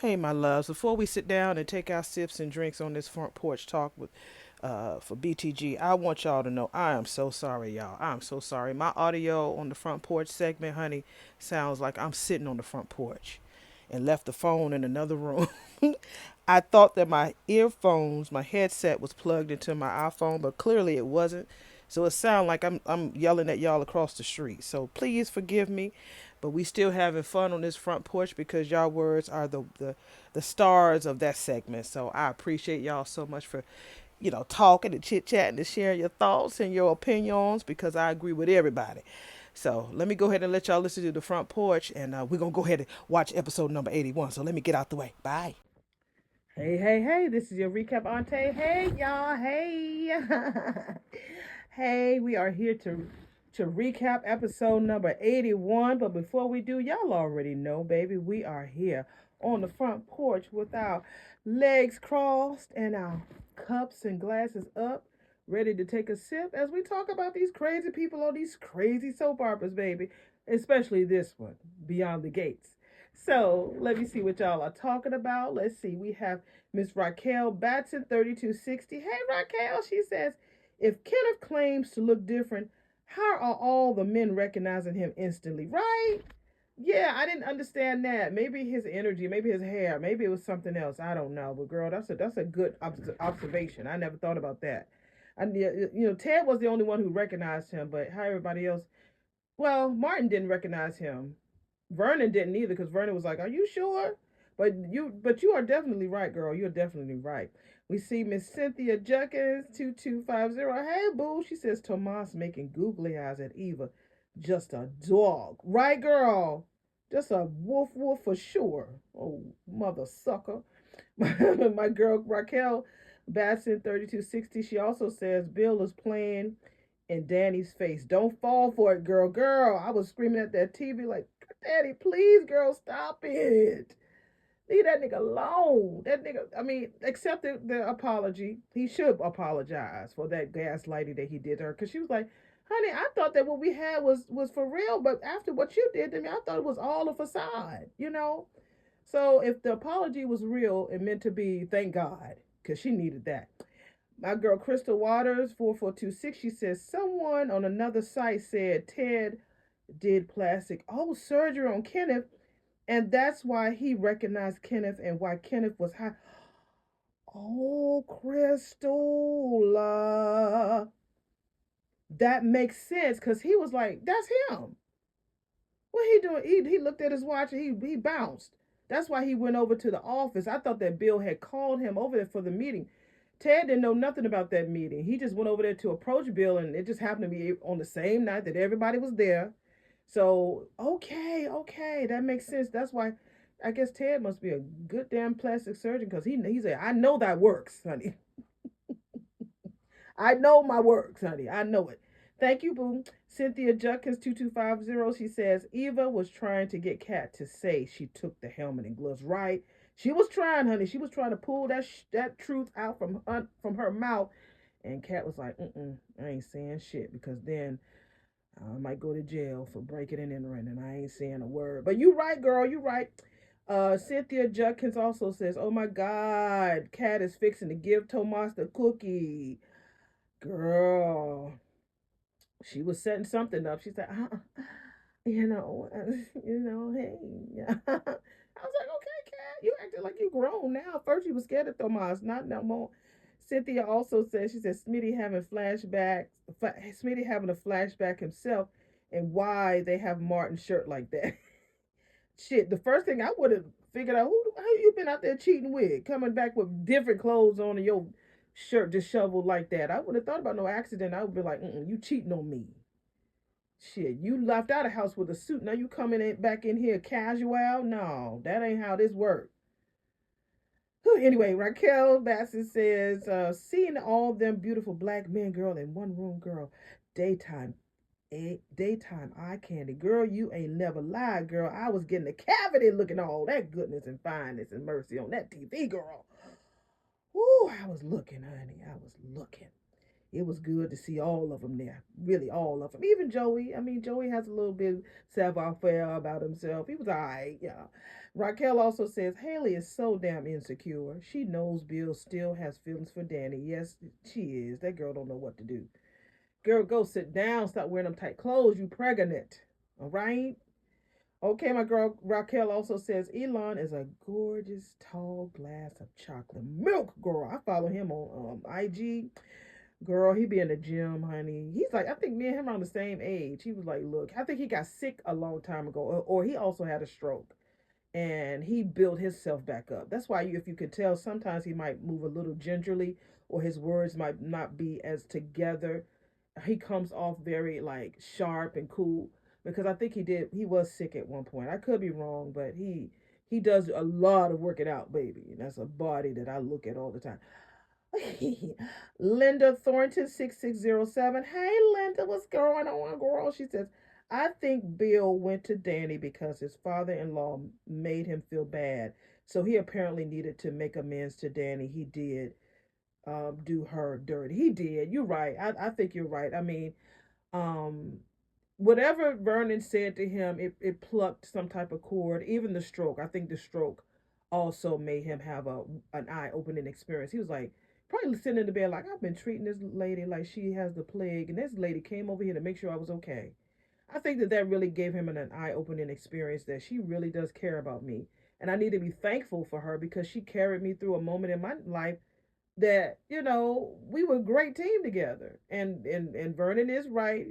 Hey, my loves. Before we sit down and take our sips and drinks on this front porch talk with, for BTG, I want y'all to know I am so sorry, y'all. I'm so sorry. My audio on the front porch segment, honey, sounds like I'm sitting on the front porch and left the phone in another room. I thought that my earphones, my headset was plugged into my iPhone, but clearly it wasn't. So it sounds like I'm yelling at y'all across the street. So please forgive me, but we still having fun on this front porch because y'all words are the stars of that segment. So I appreciate y'all so much for talking and chit chatting and sharing your thoughts and your opinions because I agree with everybody. So let me go ahead and let y'all listen to the front porch, and we're gonna go ahead and watch episode number 81. So let me get out the way. Bye. Hey, hey, hey, this is your recap Aunty. Hey, y'all. Hey. Hey, we are here to recap episode number 81. But before we do, y'all already know, baby, we are here on the front porch with our legs crossed and our cups and glasses up, ready to take a sip as we talk about these crazy people on these crazy soap operas, baby. Especially this one, Beyond the Gates. So let me see what y'all are talking about. Let's see. We have Miss Raquel Batson, 3260. Hey, Raquel, she says, if Kenneth claims to look different, how are all the men recognizing him instantly? Right? Yeah, I didn't understand that. Maybe his energy, maybe his hair, maybe it was something else. I don't know. But girl, that's a good observation. I never thought about that. And Ted was the only one who recognized him, but how everybody else? Well, Martin didn't recognize him. Vernon didn't either because Vernon was like, "Are you sure?" But you are definitely right, girl. You're definitely right. We see Miss Cynthia Junkins 2250. Hey, boo. She says Tomas making googly eyes at Eva. Just a dog, right, girl? Just a woof woof for sure. Oh, mother sucker. My girl Raquel Batson 3260. She also says Bill is playing in Danny's face. Don't fall for it, girl. Girl, I was screaming at that TV like, Daddy, please, girl, stop it. Leave that nigga alone. That nigga, I mean, accept the apology. He should apologize for that gaslighting that he did to her. Because she was like, honey, I thought that what we had was for real. But after what you did to me, I thought it was all a facade. So if the apology was real and meant to be, thank God. Because she needed that. My girl Crystal Waters 4426, she says someone on another site said Ted did plastic surgery on Kenneth, and that's why he recognized Kenneth and why Kenneth was high. Oh, Crystal, that makes sense because he was like, "That's him." What he doing? He looked at his watch and he bounced. That's why he went over to the office. I thought that Bill had called him over there for the meeting. Ted didn't know nothing about that meeting. He just went over there to approach Bill, and it just happened to be on the same night that everybody was there. So okay, that makes sense. That's why I guess Ted must be a good damn plastic surgeon because he said, "I know that works, honey. I know my works, honey. I know it." Thank you, boo. Cynthia Judkins 2250. She says Eva was trying to get Kat to say she took the helmet and gloves. Right? She was trying, honey. She was trying to pull that truth out from her mouth, and Kat was like, I ain't saying shit because then I might go to jail for breaking and entering, and I ain't saying a word. But you right, girl. You right. Cynthia Judkins also says, "Oh my God, Kat is fixing to give Tomas the cookie." Girl, she was setting something up. She said, hey. I was like, okay, Kat, you acting like you grown now. First, you was scared of Tomas, not no more. Cynthia also says, she said, Smitty having a flashback himself and why they have Martin's shirt like that. Shit, the first thing I would have figured out, how you been out there cheating with? Coming back with different clothes on and your shirt disheveled like that. I would have thought about no accident. I would be like, you cheating on me. Shit, you left out of house with a suit. Now you coming back in here casual? No, that ain't how this works. Anyway, Raquel Bassett says, seeing all them beautiful black men, girl, in one room, girl, daytime, daytime eye candy. Girl, you ain't never lied, girl. I was getting a cavity looking all that goodness and fineness and mercy on that TV, girl. Ooh, I was looking, honey. I was looking. it was good to see all of them there. Really, all of them. Even Joey. I mean, Joey has a little bit savoir-faire about himself. He was all right, yeah. Raquel also says Haley is so damn insecure. She knows Bill still has feelings for Danny. Yes, she is. That girl don't know what to do. Girl, go sit down. Stop wearing them tight clothes. You pregnant. All right? Okay, my girl Raquel also says Elon is a gorgeous tall glass of chocolate milk, girl. I follow him on IG. Girl, he be in the gym, honey. He's like, I think me and him around the same age. He was like, look, I think he got sick a long time ago, or he also had a stroke, and he built himself back up. That's why, if you could tell, sometimes he might move a little gingerly, or his words might not be as together. He comes off very like sharp and cool because I think he was sick at one point. I could be wrong, but he does a lot of working out, baby, and that's a body that I look at all the time. Linda Thornton 6607. Hey Linda, what's going on, girl? She says, I think Bill went to Danny because his father-in-law made him feel bad. So he apparently needed to make amends to Danny. He did do her dirty. He did. You're right. I think you're right. I mean, um whatever Vernon said to him, it plucked some type of cord. Even the stroke, I think the stroke also made him have an eye opening experience. He was like probably sitting in the bed like, I've been treating this lady like she has the plague, and this lady came over here to make sure I was okay. I think that really gave him an eye opening experience that she really does care about me, and I need to be thankful for her because she carried me through a moment in my life that we were a great team together. And Vernon is right.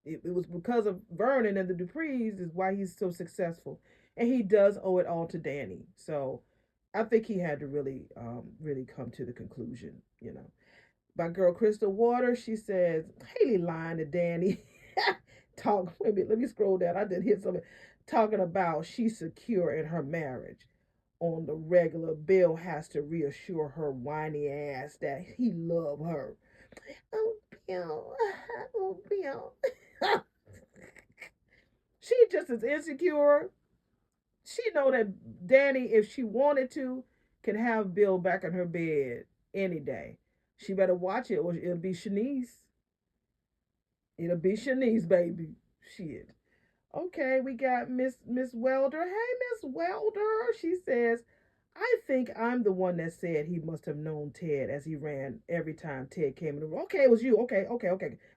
It was because of Vernon and the Duprees is why he's so successful, and he does owe it all to Danny. So I think he had to really come to the conclusion. My girl Crystal Water, she says Haley lying to Danny. Wait a minute, let me scroll down. I did hit something talking about she's secure in her marriage. On the regular, Bill has to reassure her whiny ass that he love her. Oh, Bill. Oh, Bill. She just is insecure. She know that Danny, if she wanted to, can have Bill back in her bed any day. She better watch it or it'll be Shanice. It'll be Shanice, baby. Shit. Okay, we got Miss Welder. Hey, Miss Welder. She says, I think I'm the one that said he must have known Ted as he ran every time Ted came in the room. Okay, it was you. Okay.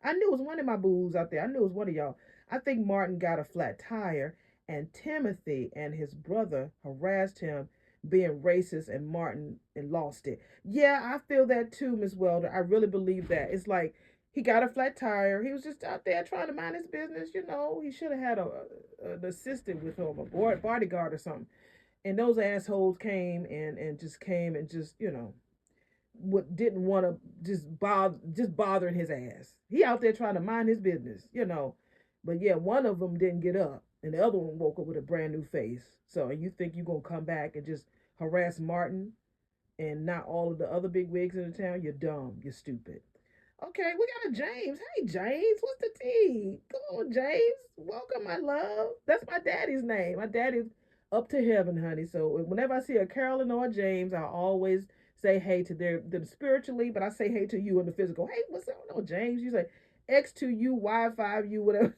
I knew it was one of my boos out there. I knew it was one of y'all. I think Martin got a flat tire, and Timothy and his brother harassed him being racist, and Martin and lost it. Yeah, I feel that too, Miss Welder. I really believe that. It's like he got a flat tire. He was just out there trying to mind his business. He should have had an assistant with him, a bodyguard or something. And those assholes came and just what didn't want to just bothering his ass. He out there trying to mind his business. But yeah, one of them didn't get up, and the other one woke up with a brand new face. So you think you're gonna come back and just harass Martin and not all of the other big wigs in the town? You're dumb. You're stupid. Okay, we got a James. Hey, James, what's the tea? Come on, James. Welcome, my love. That's my daddy's name. My daddy's up to heaven, honey. So whenever I see a Carolyn or a James, I always say hey to them spiritually, but I say hey to you in the physical. Hey, what's going on, James? You say X2U, Y5U, whatever.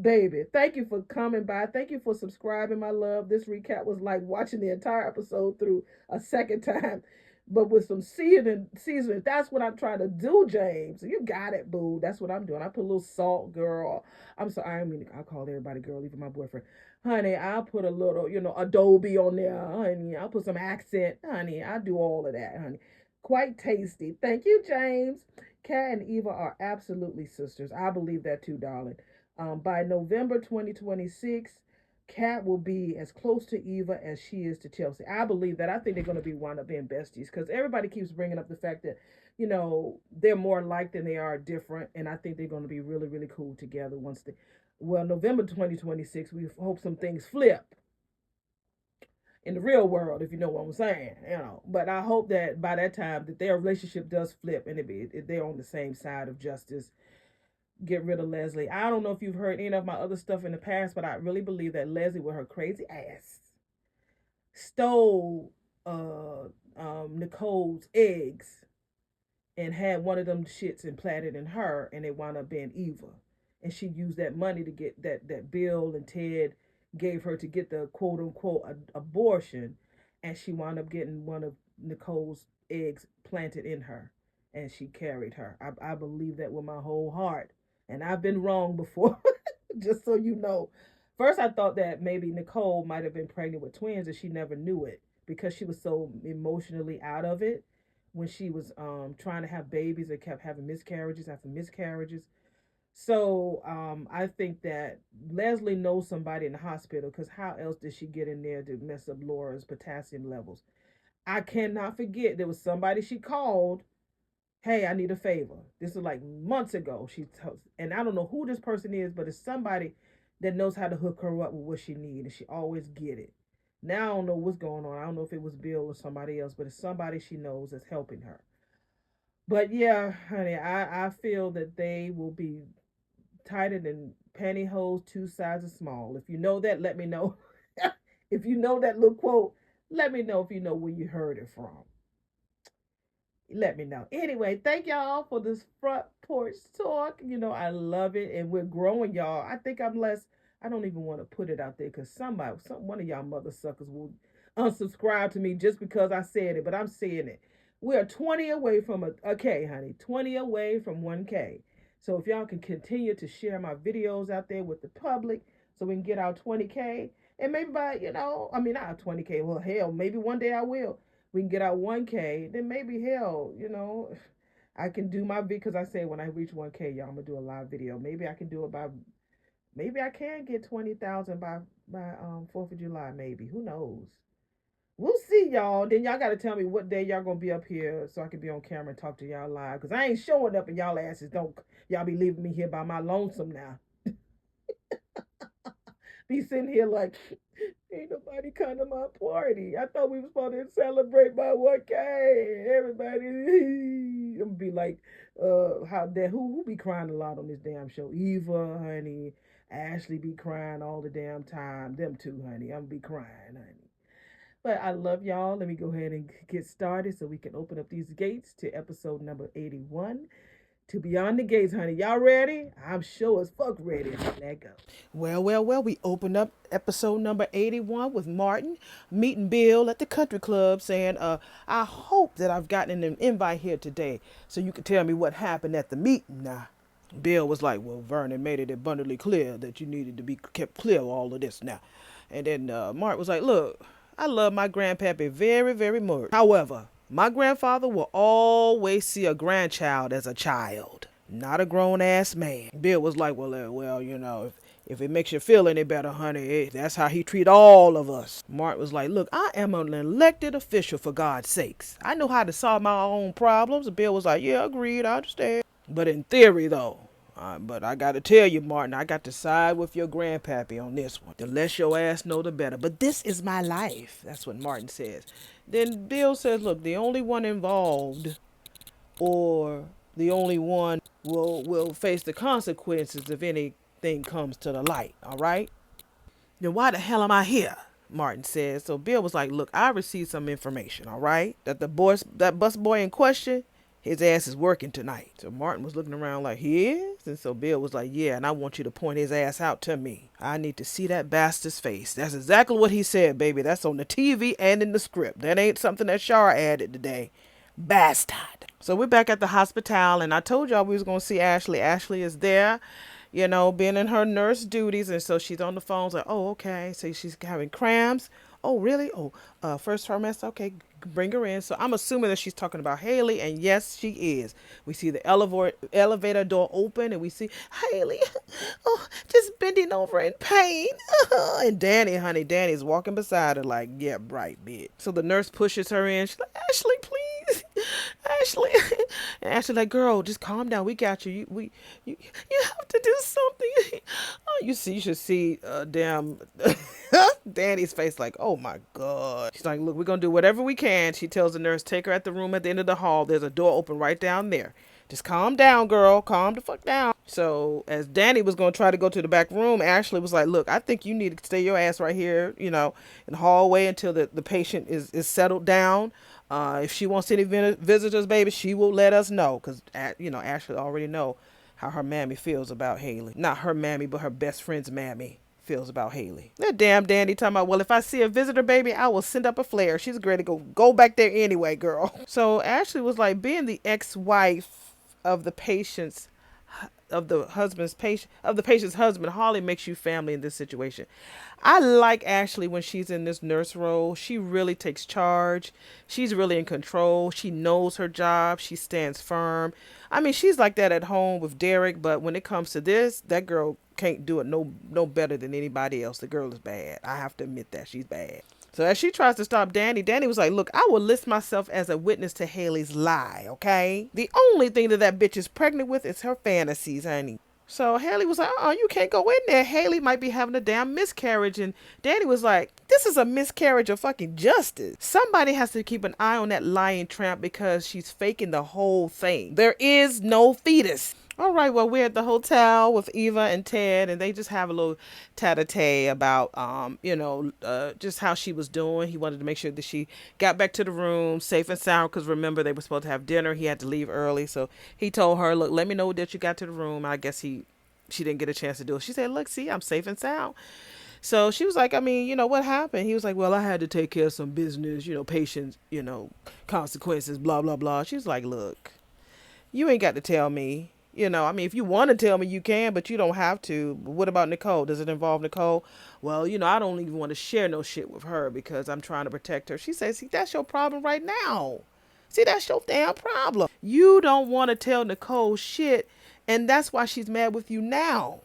Baby, thank you for coming by. Thank you for subscribing, my love. This recap was like watching the entire episode through a second time, but with some seasoning. That's what I'm trying to do, James. You got it, boo. That's what I'm doing. I put a little salt, girl. I'm sorry. I mean, I call everybody girl, even my boyfriend. Honey, I'll put a little, adobe on there, honey. I'll put some accent, honey. I do all of that, honey. Quite tasty. Thank you, James. Kat and Eva are absolutely sisters. I believe that too, darling. By November 2026, Kat will be as close to Eva as she is to Chelsea. I believe that. I think they're going to be wind up being besties because everybody keeps bringing up the fact that, they're more alike than they are different. And I think they're going to be really, really cool together November 2026, we hope some things flip in the real world, if you know what I'm saying. But I hope that by that time that their relationship does flip and they're on the same side of justice. Get rid of Leslie. I don't know if you've heard any of my other stuff in the past, but I really believe that Leslie, with her crazy ass, stole Nicole's eggs and had one of them shits implanted in her, and it wound up being Eva. And she used that money to get that Bill and Ted gave her to get the quote unquote abortion, and she wound up getting one of Nicole's eggs planted in her, and she carried her. I believe that with my whole heart, and I've been wrong before. Just so you know. First, I thought that maybe Nicole might have been pregnant with twins and she never knew it because she was so emotionally out of it when she was trying to have babies and kept having miscarriages after miscarriages. So I think that Leslie knows somebody in the hospital because how else did she get in there to mess up Laura's potassium levels? I cannot forget there was somebody she called. Hey, I need a favor. This is like months ago. And I don't know who this person is, but it's somebody that knows how to hook her up with what she needs, and she always get it. Now I don't know what's going on. I don't know if it was Bill or somebody else, but it's somebody she knows that's helping her. But yeah, honey, I feel that they will be tighter than pantyhose, two sizes small. If you know that, let me know. If you know that little quote, let me know if you know where you heard it from. Let me know. Anyway, thank y'all for this front porch talk. You know, I love it, and we're growing, y'all. I think I'm less. I don't even want to put it out there because one of y'all mother suckers will unsubscribe to me just because I said it, but I'm saying it. We're 20 away from a K, honey. 20 away from 1K. So if y'all can continue to share my videos out there with the public so we can get our 20K, and maybe by, I mean, not 20K, well, hell, maybe one day I will. We can get out 1K, then maybe hell, I can do my because I say when I reach 1K, y'all, I'm gonna do a live video. Maybe I can do it by maybe I can get 20,000 by 4th of July, maybe. Who knows? We'll see, y'all. Then y'all gotta tell me what day y'all gonna be up here so I can be on camera and talk to y'all live. Cause I ain't showing up and y'all asses don't y'all be leaving me here by my lonesome now. Be sitting here like ain't nobody come to my party. I thought we was supposed to celebrate my 1K. Everybody, I'm gonna be like, who be crying a lot on this damn show? Eva, honey. Ashley be crying all the damn time. Them two, honey. I'm gonna be crying, honey. But I love y'all. Let me go ahead and get started so we can open up these gates to episode number 81. To Beyond the Gates, honey. Y'all ready? I'm sure as fuck ready. Let go. Well. We opened up episode number 81 with Martin meeting Bill at the country club saying, I hope that I've gotten an invite here today so you can tell me what happened at the meeting now. Bill was like, well, Vernon made it abundantly clear that you needed to be kept clear of all of this now. And then Martin was like, look, I love my grandpappy very, very much. However, my grandfather will always see a grandchild as a child, not a grown-ass man. Bill was like, well, if it makes you feel any better, honey, that's how he treat all of us. Mark was like, look, I am an elected official, for God's sakes. I know how to solve my own problems. And Bill was like, yeah, agreed, I understand. But in theory, though, but I got to tell you, Martin, I got to side with your grandpappy on this one. The less your ass know, the better. But this is my life. That's what Martin says. Then Bill says, look, the only one involved or the only one will face the consequences if anything comes to the light, all right? Then why the hell am I here? Martin says. So Bill was like, look, I received some information, all right? That that bus boy in question, his ass is working tonight. So Martin was looking around like, he is? And so Bill was like, yeah, and I want you to point his ass out to me. I need to see that bastard's face. That's exactly what he said, baby. That's on the TV and in the script. That ain't something that Shar added today. Bastard. So we're back at the hospital, and I told y'all we was going to see Ashley. Ashley is there, being in her nurse duties, and so she's on the phone. Like, oh, okay. So she's having cramps. Oh, really? Oh, first trimester. Okay, bring her in. So I'm assuming that she's talking about Haley, and yes, she is. We see the elevator door open, and we see Haley, just bending over in pain. And Danny's walking beside her like, yeah, right, bitch. So the nurse pushes her in. She's like, Ashley, please. Ashley. And Ashley's like, girl, just calm down. We got you. You have to do something. Oh, you should see damn Danny's face like, oh my God. She's like, look, we're going to do whatever we can. She tells the nurse, take her at the room at the end of the hall. There's a door open right down there. Just calm down, girl. Calm the fuck down. So as Danny was going to try to go to the back room, Ashley was like, look, I think you need to stay your ass right here, in the hallway until the patient is settled down. If she wants any visitors, baby, she will let us know. Because, Ashley already know how her mammy feels about Haley. Not her mammy, but her best friend's mammy feels about Haley. That damn Danny talking about, well, if I see a visitor, baby, I will send up a flare. She's ready to go back there anyway, girl. So Ashley was like, being the ex-wife of the patient's patient's husband hardly makes you family in this situation. I like Ashley when she's in this nurse role. She really takes charge. She's really in control. She knows her job. She stands firm. I mean, she's like that at home with Derek, but when it comes to this, that girl can't do it no better than anybody else. The girl is bad. I have to admit that she's bad. So as she tries to stop Danny, Danny was like, look, I will list myself as a witness to Haley's lie, okay? The only thing that bitch is pregnant with is her fantasies, honey. So Haley was like, you can't go in there. Haley might be having a damn miscarriage. And Danny was like, this is a miscarriage of fucking justice. Somebody has to keep an eye on that lying tramp because she's faking the whole thing. There is no fetus. All right, well, we're at the hotel with Eva and Ted, and they just have a little tete-a-tete about, just how she was doing. He wanted to make sure that she got back to the room safe and sound, because remember, they were supposed to have dinner. He had to leave early, so he told her, look, let me know that you got to the room. I guess she didn't get a chance to do it. She said, look, see, I'm safe and sound. So she was like, I mean, what happened? He was like, well, I had to take care of some business, patients, consequences, blah, blah, blah. She was like, look, you ain't got to tell me. If you want to tell me, you can, but you don't have to. What about Nicole? Does it involve Nicole? Well, I don't even want to share no shit with her because I'm trying to protect her. She says, see, that's your problem right now. See, that's your damn problem. You don't want to tell Nicole shit, and that's why she's mad with you now.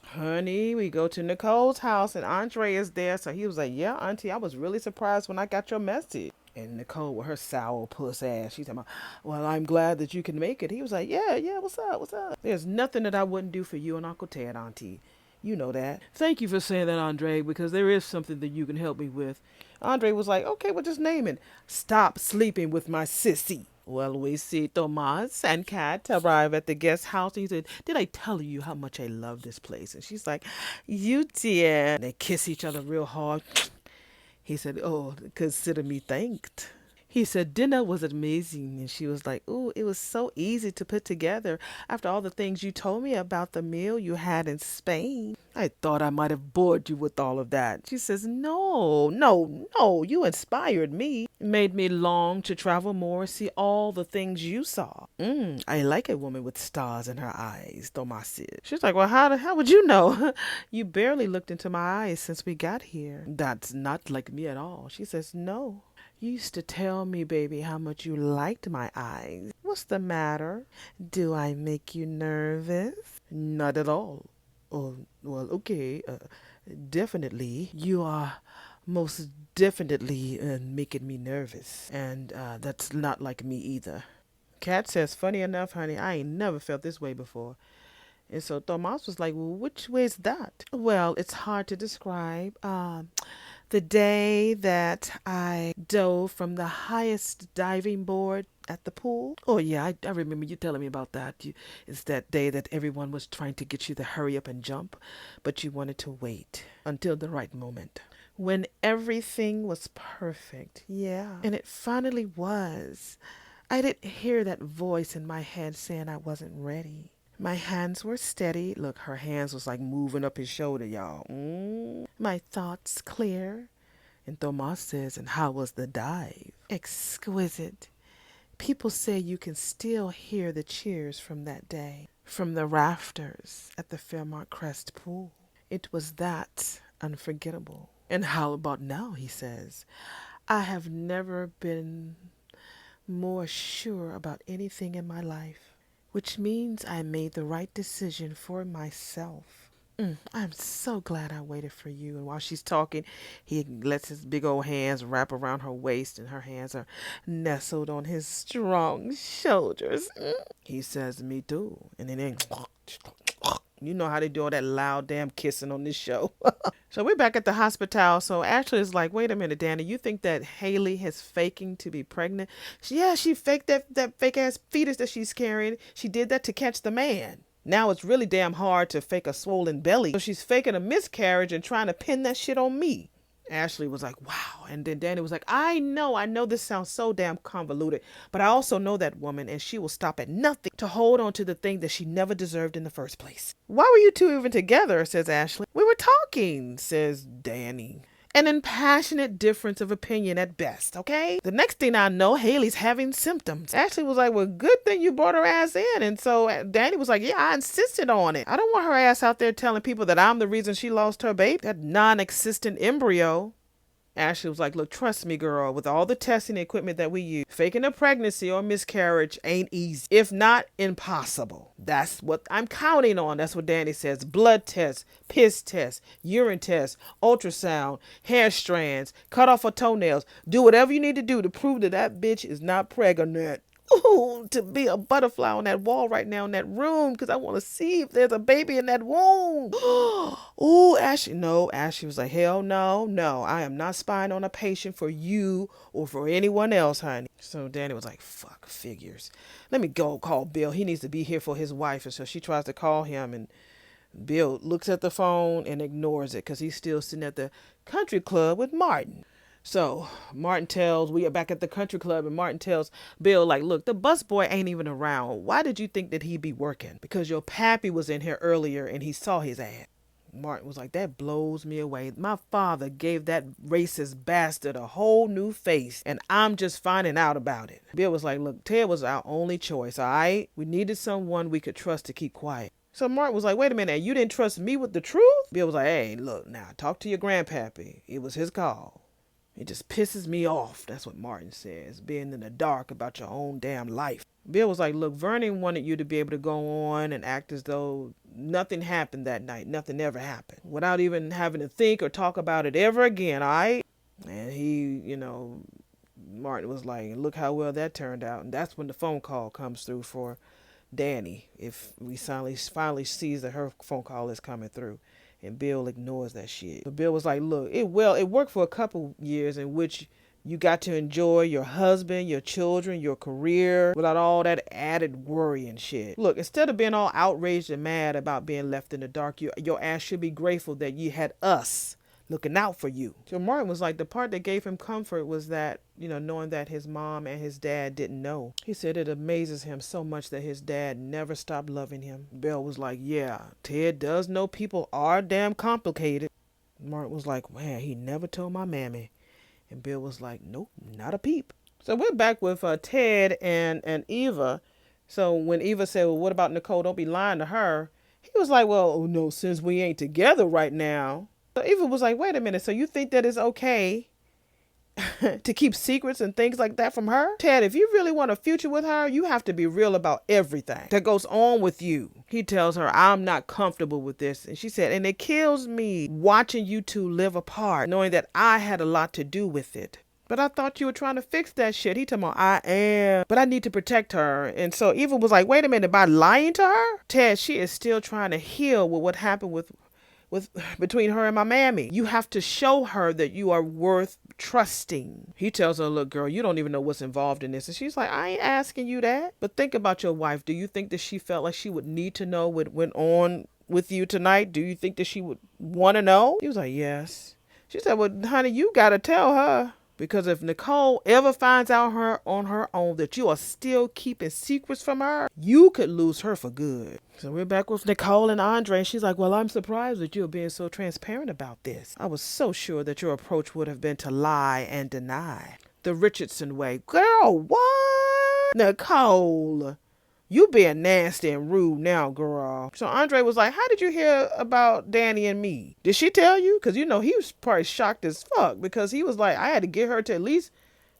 Honey, we go to Nicole's house, and Andre is there. So he was like, yeah, Auntie, I was really surprised when I got your message. And Nicole with her sour puss ass, she's talking about, well, I'm glad that you can make it. He was like, yeah, what's up? There's nothing that I wouldn't do for you and Uncle Ted, Auntie. You know that. Thank you for saying that, Andre, because there is something that you can help me with. Andre was like, okay, well, just name it. Stop sleeping with my sissy. Well, we see Thomas and Kat arrive at the guest house. And he said, did I tell you how much I love this place? And she's like, you did. And they kiss each other real hard. He said, oh, consider me thanked. He said, dinner was amazing. And she was like, oh, it was so easy to put together after all the things you told me about the meal you had in Spain. I thought I might have bored you with all of that. She says, no, you inspired me. It made me long to travel more, see all the things you saw. I like a woman with stars in her eyes, Thomas said. She's like, well, how would you know? You barely looked into my eyes since we got here. That's not like me at all. She says, no. You used to tell me, baby, how much you liked my eyes. What's the matter? Do I make you nervous? Not at all. Oh, well, okay. Definitely. You are most definitely making me nervous. And that's not like me either. Kat says, funny enough, honey, I ain't never felt this way before. And so Thomas was like, well, which way is that? Well, it's hard to describe. The day that I dove from the highest diving board at the pool. Oh, yeah, I remember you telling me about that. It's that day that everyone was trying to get you to hurry up and jump, but you wanted to wait until the right moment. When everything was perfect. Yeah. And it finally was. I didn't hear that voice in my head saying I wasn't ready. My hands were steady. Look, her hands was like moving up his shoulder, y'all. My thoughts clear. And Thomas says, and how was the dive? Exquisite. People say you can still hear the cheers from that day, from the rafters at the Fairmont Crest pool. It was that unforgettable. And how about now, he says. I have never been more sure about anything in my life. Which means I made the right decision for myself. I'm so glad I waited for you. And while she's talking, he lets his big old hands wrap around her waist, and her hands are nestled on his strong shoulders. He says, me too. And then You know how they do all that loud damn kissing on this show. So we're back at the hospital. So Ashley is like, wait a minute, Danny, you think that Haley is faking to be pregnant? Yeah, she faked that fake ass fetus that she's carrying. She did that to catch the man. Now it's really damn hard to fake a swollen belly. So she's faking a miscarriage and trying to pin that shit on me. Ashley was like, wow. And then Danny was like, I know this sounds so damn convoluted, but I also know that woman and she will stop at nothing to hold on to the thing that she never deserved in the first place. Why were you two even together, says Ashley. We were talking, says Danny. An impassionate difference of opinion at best, okay? The next thing I know, Haley's having symptoms. Ashley was like, well, good thing you brought her ass in. And so Danny was like, yeah, I insisted on it. I don't want her ass out there telling people that I'm the reason she lost her baby. That non-existent embryo. Ashley was like, look, trust me, girl, with all the testing equipment that we use, faking a pregnancy or miscarriage ain't easy. If not, impossible. That's what I'm counting on. That's what Danny says. Blood tests, piss tests, urine tests, ultrasound, hair strands, cut off her toenails. Do whatever you need to do to prove that that bitch is not pregnant. Ooh, to be a butterfly on that wall right now in that room because I want to see if there's a baby in that womb. Ooh, Ashley. No, Ashley was like, hell no. I am not spying on a patient for you or for anyone else, honey. So Danny was like, fuck, figures. Let me go call Bill. He needs to be here for his wife. And so she tries to call him and Bill looks at the phone and ignores it because he's still sitting at the country club with Martin. So we are back at the country club and Martin tells Bill, like, look, the busboy ain't even around. Why did you think that he'd be working? Because your pappy was in here earlier and he saw his ass. Martin was like, that blows me away. My father gave that racist bastard a whole new face and I'm just finding out about it. Bill was like, look, Ted was our only choice, all right? We needed someone we could trust to keep quiet. So Martin was like, wait a minute, you didn't trust me with the truth? Bill was like, hey, look, now talk to your grandpappy. It was his call. It just pisses me off. That's what Martin says, being in the dark about your own damn life. Bill was like, look, Vernon wanted you to be able to go on and act as though nothing happened that night. Nothing ever happened. Without even having to think or talk about it ever again, all right? And he, Martin was like, look how well that turned out. And that's when the phone call comes through for Danny. If we finally sees that her phone call is coming through. And Bill ignores that shit. So Bill was like, look, it worked for a couple years in which you got to enjoy your husband, your children, your career without all that added worry and shit. Look, instead of being all outraged and mad about being left in the dark, your ass should be grateful that you had us looking out for you. So Martin was like, the part that gave him comfort was that, knowing that his mom and his dad didn't know. He said it amazes him so much that his dad never stopped loving him. Bill was like, yeah, Ted does know people are damn complicated. Martin was like, man, he never told my mammy. And Bill was like, nope, not a peep. So we're back with Ted and Eva. So when Eva said, well, what about Nicole? Don't be lying to her. He was like, well, no, since we ain't together right now. So Eva was like, wait a minute, so you think that it's okay to keep secrets and things like that from her? Ted, if you really want a future with her, you have to be real about everything that goes on with you. He tells her, I'm not comfortable with this. And she said, and it kills me watching you two live apart, knowing that I had a lot to do with it. But I thought you were trying to fix that shit. He told me, I am, but I need to protect her. And so Eva was like, wait a minute, by lying to her? Ted, she is still trying to heal with what happened with between her and my mammy. You have to show her that you are worth trusting. He tells her, look, girl, you don't even know what's involved in this. And she's like, I ain't asking you that. But think about your wife. Do you think that she felt like she would need to know what went on with you tonight? Do you think that she would want to know? He was like, yes. She said, well, honey, you got to tell her. Because if Nicole ever finds out on her own that you are still keeping secrets from her, you could lose her for good. So we're back with Nicole and Andre. She's like, well, I'm surprised that you're being so transparent about this. I was so sure that your approach would have been to lie and deny. The Richardson way. Girl, what? Nicole, you being nasty and rude now, girl. So Andre was like, how did you hear about Danny and me? Did she tell you? Because, he was probably shocked as fuck because he was like, I had to get her to at least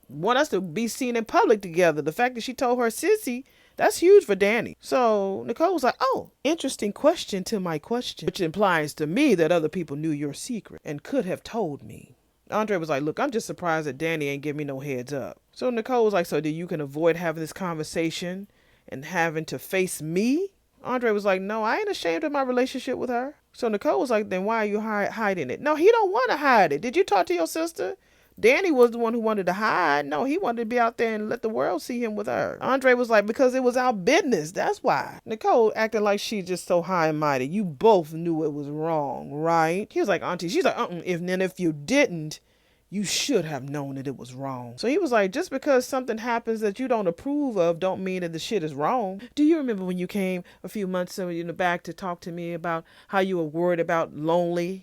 want us to be seen in public together. The fact that she told her sissy, that's huge for Danny. So Nicole was like, oh, interesting question to my question, which implies to me that other people knew your secret and could have told me. Andre was like, look, I'm just surprised that Danny ain't give me no heads up. So Nicole was like, so that you can avoid having this conversation and having to face me Andre was like, no, I ain't ashamed of my relationship with her. So Nicole was like, then why are you hiding it? No, he don't want to hide it. Did you talk to your sister? Danny was the one who wanted to hide. No, he wanted to be out there and let the world see him with her. Andre was like, because it was our business. That's why. Nicole acting like she's just so high and mighty. You both knew it was wrong, right? He was like, Auntie. She's like, if you didn't, you should have known that it was wrong. So he was like, just because something happens that you don't approve of don't mean that the shit is wrong. Do you remember when you came a few months in the back to talk to me about how you were worried about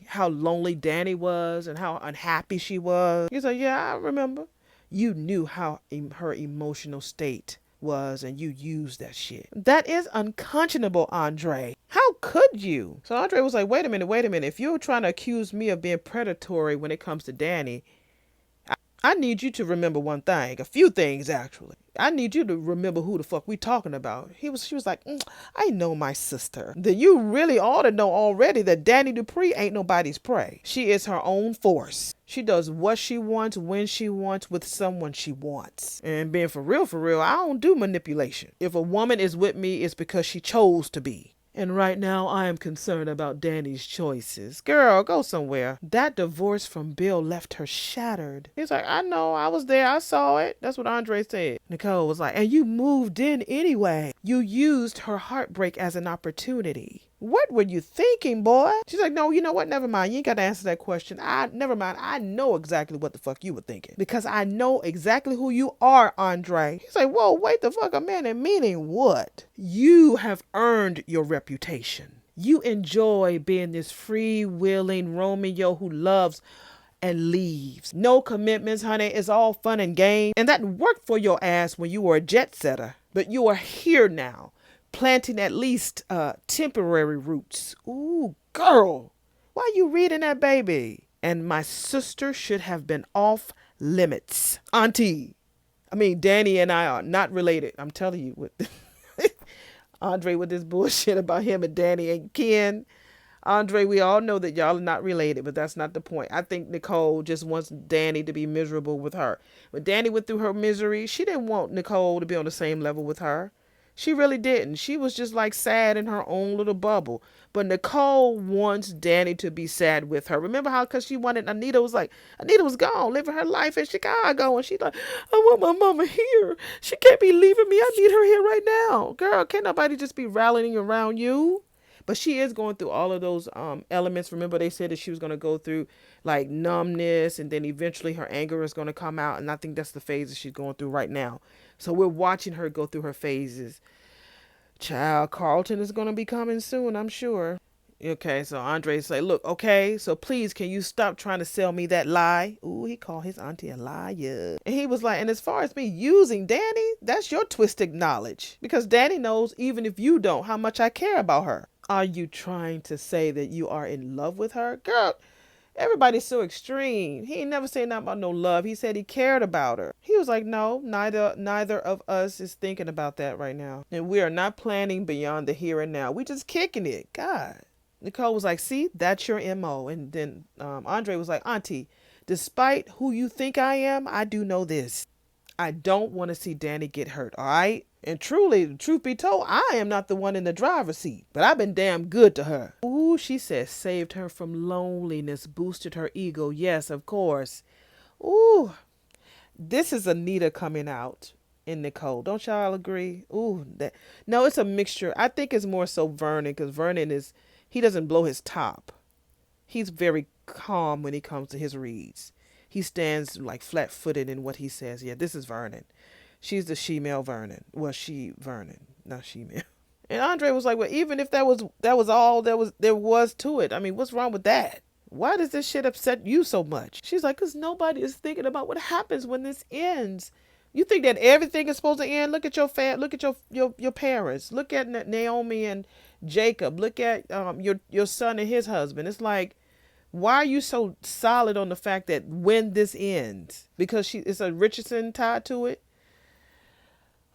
how lonely Danny was and how unhappy she was? He's like, yeah, I remember. You knew how her emotional state was and you used that shit. That is unconscionable, Andre. How could you? So Andre was like, wait a minute. If you're trying to accuse me of being predatory when it comes to Danny, I need you to remember one thing, a few things actually. I need you to remember who the fuck we talking about. She was like, I know my sister. Then you really ought to know already that Danny Dupree ain't nobody's prey. She is her own force. She does what she wants, when she wants, with someone she wants. And being for real, I don't do manipulation. If a woman is with me, it's because she chose to be. And right now, I am concerned about Danny's choices. Girl, go somewhere. That divorce from Bill left her shattered. He's like, I know, I was there, I saw it. That's what Andre said. Nicole was like, and you moved in anyway. You used her heartbreak as an opportunity. What were you thinking, boy? She's like, no, you know what? Never mind. You ain't got to answer that question. Never mind. I know exactly what the fuck you were thinking. Because I know exactly who you are, Andre. He's like, whoa, wait the fuck a minute. Meaning what? You have earned your reputation. You enjoy being this free-willing Romeo who loves and leaves. No commitments, honey. It's all fun and game. And that worked for your ass when you were a jet setter. But you are here now, planting at least temporary roots. Ooh, girl, why you reading that, baby? And my sister should have been off limits. Auntie. Danny and I are not related. I'm telling you, with Andre with this bullshit about him and Danny and Ken. Andre, we all know that y'all are not related, but that's not the point. I think Nicole just wants Danny to be miserable with her. When Danny went through her misery, she didn't want Nicole to be on the same level with her. She really didn't. She was just like sad in her own little bubble. But Nicole wants Danny to be sad with her. Remember how, because she wanted, Anita was gone, living her life in Chicago. And she's like, I want my mama here. She can't be leaving me. I need her here right now. Girl, can't nobody just be rallying around you? But she is going through all of those elements. Remember, they said that she was going to go through like numbness, and then eventually her anger is going to come out. And I think that's the phase that she's going through right now. So we're watching her go through her phases. Child, Carlton is going to be coming soon, I'm sure. Okay, so Andre say, look, okay, so please, can you stop trying to sell me that lie? Ooh, he called his auntie a liar. And he was like, and as far as me using Danny, that's your twisted knowledge. Because Danny knows, even if you don't, how much I care about her. Are you trying to say that you are in love with her? Girl, everybody's so extreme. He ain't never said nothing about no love. He said he cared about her. He was like, no, neither of us is thinking about that right now. And we are not planning beyond the here and now. We just kicking it. God. Nicole was like, see, that's your MO. And then Andre was like, Auntie, despite who you think I am, I do know this. I don't want to see Danny get hurt, all right? And truly, truth be told, I am not the one in the driver's seat, but I've been damn good to her. Ooh, she said, saved her from loneliness, boosted her ego. Yes, of course. Ooh, this is Anita coming out in Nicole. Don't y'all agree? Ooh, no, it's a mixture. I think it's more so Vernon, because Vernon he doesn't blow his top. He's very calm when he comes to his reads. He stands like flat-footed in what he says. Yeah, this is Vernon. She's the she-male Vernon. Well, Vernon, not she-male. And Andre was like, well, even if that was all there was to it. What's wrong with that? Why does this shit upset you so much? She's like, because nobody is thinking about what happens when this ends. You think that everything is supposed to end? Look at look at your parents. Look at Naomi and Jacob. Look at your son and his husband. It's like, why are you so solid on the fact that when this ends? Because it's a Richardson tied to it?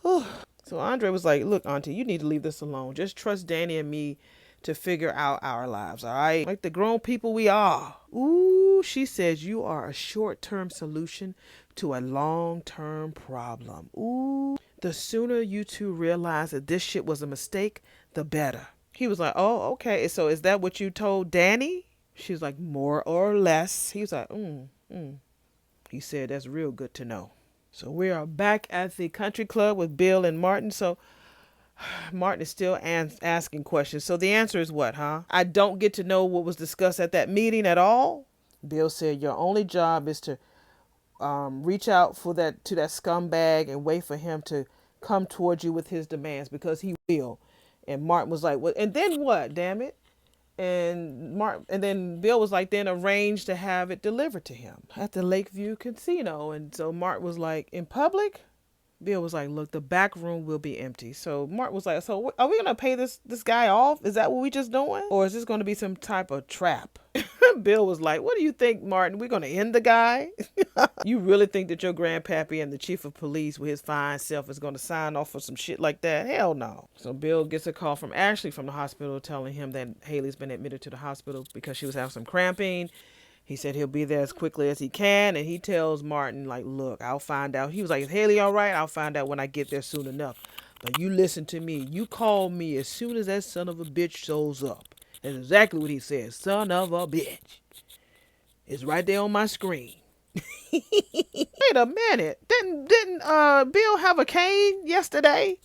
Whew. So Andre was like, look, Auntie, you need to leave this alone. Just trust Danny and me to figure out our lives, all right? Like the grown people we are. Ooh, she says you are a short-term solution to a long-term problem. Ooh, The sooner you two realize that this shit was a mistake, the better. He was like, oh, okay. So is that what you told Danny? She's like, more or less. He was like, He said, that's real good to know. So we are back at the country club with Bill and Martin. So Martin is still asking questions. So the answer is what, huh? I don't get to know what was discussed at that meeting at all. Bill said, your only job is to reach out to that scumbag and wait for him to come towards you with his demands because he will. And Martin was like, "What? And then what? Damn it!" And then Bill was like, "Then arrange to have it delivered to him at the Lakeview Casino." And so Martin was like, "In public?" Bill was like, "Look, the back room will be empty." So Martin was like, "So are we gonna pay this guy off? Is that what we just doing, or is this gonna be some type of trap?" Bill was like, "What do you think, Martin? We're gonna end the guy? You really think that your grandpappy and the chief of police with his fine self is gonna sign off for some shit like that? Hell no." So Bill gets a call from Ashley from the hospital telling him that Haley's been admitted to the hospital because she was having some cramping. He said he'll be there as quickly as he can, and he tells Martin, like, look, I'll find out. He was like, is Haley all right? I'll find out when I get there soon enough. But you listen to me. You call me as soon as that son of a bitch shows up. That's exactly what he said. Son of a bitch. It's right there on my screen. Wait a minute. Didn't Bill have a cane yesterday?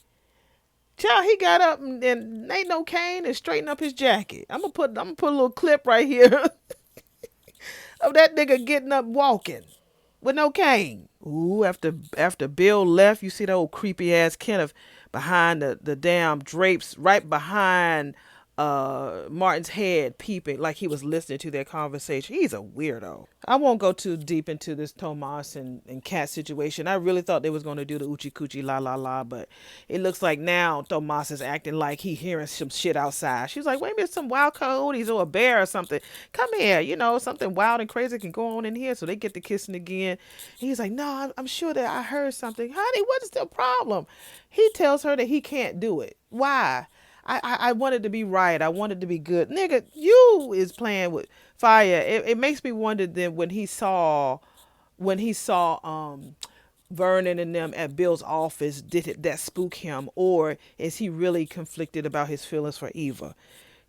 Child, he got up and ain't no cane and straightened up his jacket. I'm gonna put a little clip right here of that nigga getting up walking with no cane. Ooh, after Bill left, you see that old creepy ass Kenneth behind the damn drapes right behind Martin's head, peeping like he was listening to their conversation. He's a weirdo. I won't go too deep into this Tomas and Cat situation. I really thought they was going to do the Uchi Coochie la la la, but it looks like now Tomas is acting like he hearing some shit outside. She's like, wait a minute, some wild coyotes or a bear or something. Come here, something wild and crazy can go on in here. So they get to kissing again. He's like, no, I'm sure that I heard something. Honey, what is the problem? He tells her that he can't do it. Why? I wanted to be right. I wanted to be good. Nigga, you is playing with fire. It makes me wonder then when he saw Vernon and them at Bill's office, that spook him, or is he really conflicted about his feelings for Eva?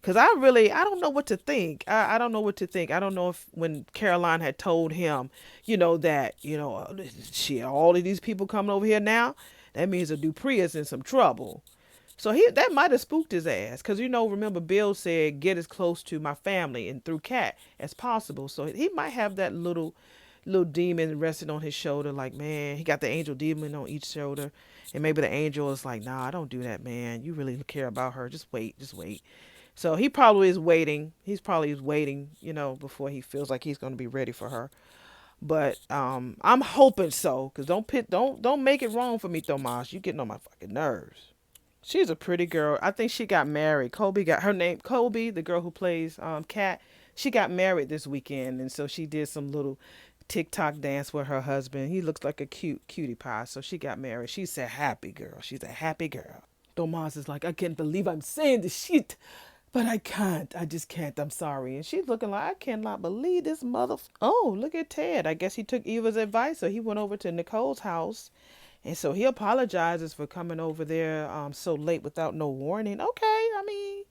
Because I don't know what to think. I don't know what to think. I don't know if when Caroline had told him, that, shit, all of these people coming over here now, that means a Dupree is in some trouble. So that might have spooked his ass. Because, remember Bill said, get as close to my family and through Cat as possible. So he might have that little demon resting on his shoulder. Like, man, he got the angel demon on each shoulder. And maybe the angel is like, nah, don't do that, man. You really care about her. Just wait. So he probably is waiting. He's probably waiting, before he feels like he's going to be ready for her. But I'm hoping so. Because don't make it wrong for me, Tomas. You getting on my fucking nerves. She's a pretty girl. I think she got married. Colby got her name. Colby, the girl who plays Kat, she got married this weekend. And so she did some little TikTok dance with her husband. He looks like a cutie pie. So she got married. She's a happy girl. She's a happy girl. Tomas is like, I can't believe I'm saying this shit. But I can't. I just can't. I'm sorry. And she's looking like, I cannot believe this mother. Oh, look at Ted. I guess he took Eva's advice. So he went over to Nicole's house. And so he apologizes for coming over there so late without no warning. Okay, I mean,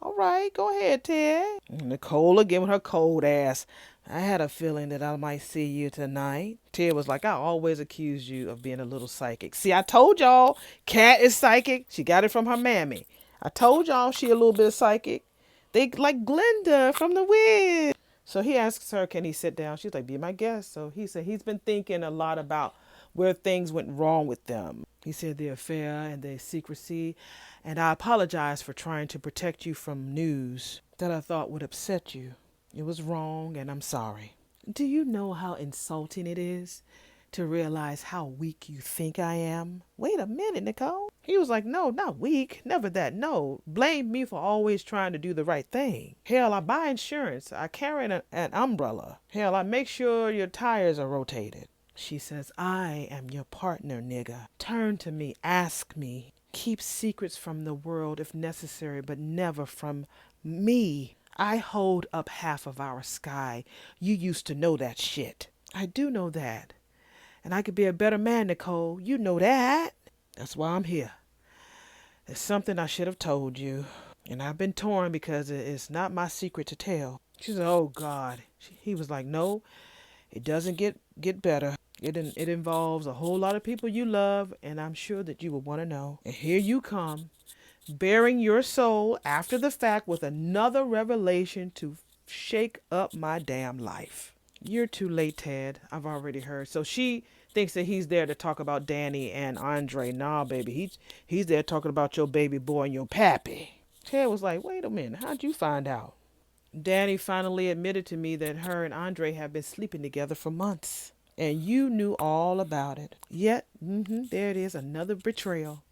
all right, go ahead, Ted. Nicole giving her cold ass. I had a feeling that I might see you tonight. Ted was like, I always accused you of being a little psychic. See, I told y'all, Kat is psychic. She got it from her mammy. I told y'all she a little bit psychic. They like Glenda from The Wiz. So he asks her, can he sit down? She's like, be my guest. So he said he's been thinking a lot about where things went wrong with them. He said the affair and the secrecy, and I apologize for trying to protect you from news that I thought would upset you. It was wrong, and I'm sorry. Do you know how insulting it is to realize how weak you think I am? Wait a minute, Nicole. He was like, no, not weak. Never that. No. Blame me for always trying to do the right thing. Hell, I buy insurance. I carry an umbrella. Hell, I make sure your tires are rotated. She says, I am your partner, nigga. Turn to me, ask me. Keep secrets from the world if necessary, but never from me. I hold up half of our sky. You used to know that shit. I do know that. And I could be a better man, Nicole. You know that. That's why I'm here. It's something I should have told you. And I've been torn because it's not my secret to tell. She said, oh, God. He was like, no, it doesn't get better. It involves a whole lot of people you love, and I'm sure that you will want to know. And here you come, bearing your soul after the fact with another revelation to shake up my damn life. You're too late, Ted. I've already heard. So she thinks that he's there to talk about Danny and Andre. Nah, baby. He's there talking about your baby boy and your pappy. Ted was like, wait a minute. How'd you find out? Danny finally admitted to me that her and Andre have been sleeping together for months. And you knew all about it. Yet, there it is, another betrayal.